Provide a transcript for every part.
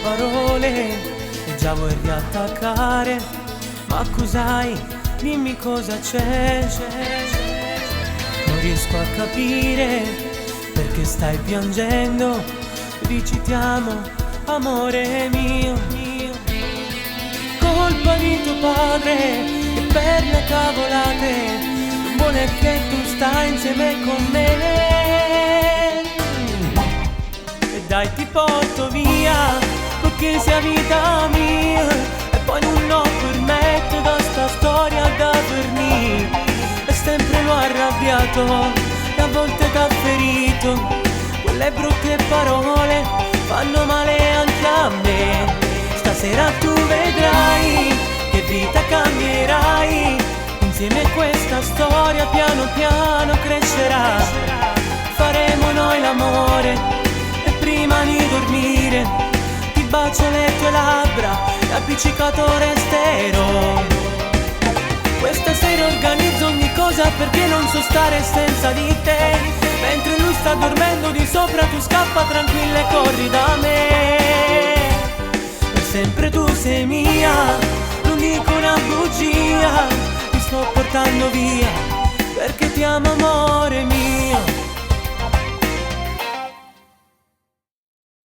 parole e già vuoi riattaccare. Ma cos'hai? Dimmi cosa c'è. Non riesco a capire perché stai piangendo. Dici ti amo, amore mio. Colpa di tuo padre che per le cavolate non vuole che tu stai insieme con me. E dai ti porto via, perché sia vita mia. E poi non ho permetto da sta storia da vernire. E sempre l'ho arrabbiato e a volte t'ha ferito. Quelle brutte parole fanno male anche a me. Stasera tu vedrai che vita cambierai. Insieme questa storia piano piano crescerà. Faremo noi l'amore e prima di dormire ti bacio le tue labbra e appiccicato resterò. Questa sera organizzo ogni cosa perché non so stare senza di te. Mentre lui sta dormendo di sopra tu scappa tranquilla e corri da me. Per sempre tu sei mia, non dico una bugia. Ti sto portando via perché ti amo amore mio.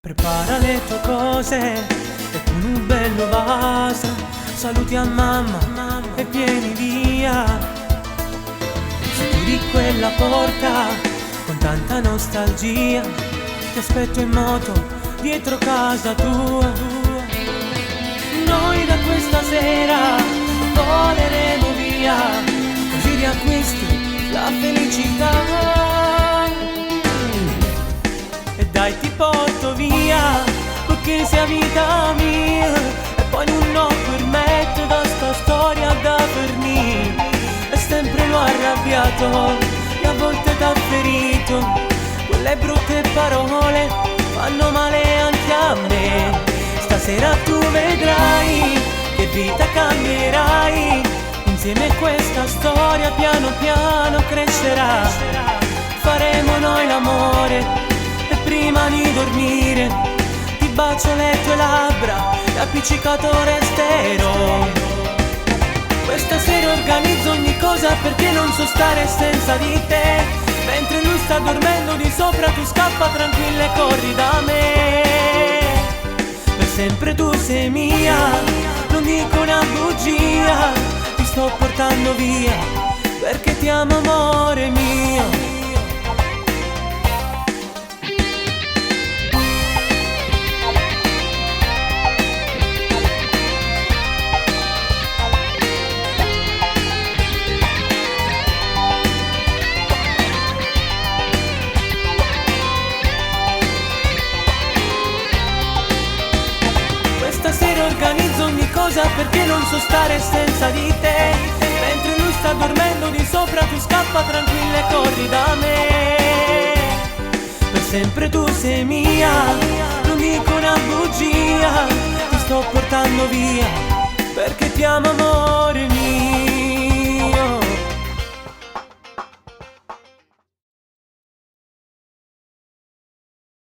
Prepara le tue cose e con un bello vaso saluti a mamma e vieni via. Se chiudi quella porta con tanta nostalgia, ti aspetto in moto dietro casa tua. Noi da questa sera voleremo via, così riacquisti la felicità. E dai ti porto via, perché sia vita mia. E poi non ho permetto da sta storia da vernire. E sempre l'ho arrabbiato e a volte t'ha ferito. Quelle brutte parole fanno male anche a me. Stasera tu vedrai che vita cambierai. Insieme questa storia piano piano crescerà. Faremo noi l'amore e prima di dormire ti bacio le tue labbra e appiccicato resterò. Questa sera organizzo ogni cosa perché non so stare senza di te. Mentre lui sta dormendo di sopra tu scappa tranquilla e corri da me. Per sempre tu sei mia, non dico una bugia. Ti sto portando via perché ti amo amore mio. Stasera organizzo ogni cosa perché non so stare senza di te. Mentre lui sta dormendo di sopra tu scappa tranquilla e corri da me. Per sempre tu sei mia, non dico una bugia. Ti sto portando via perché ti amo amore mio.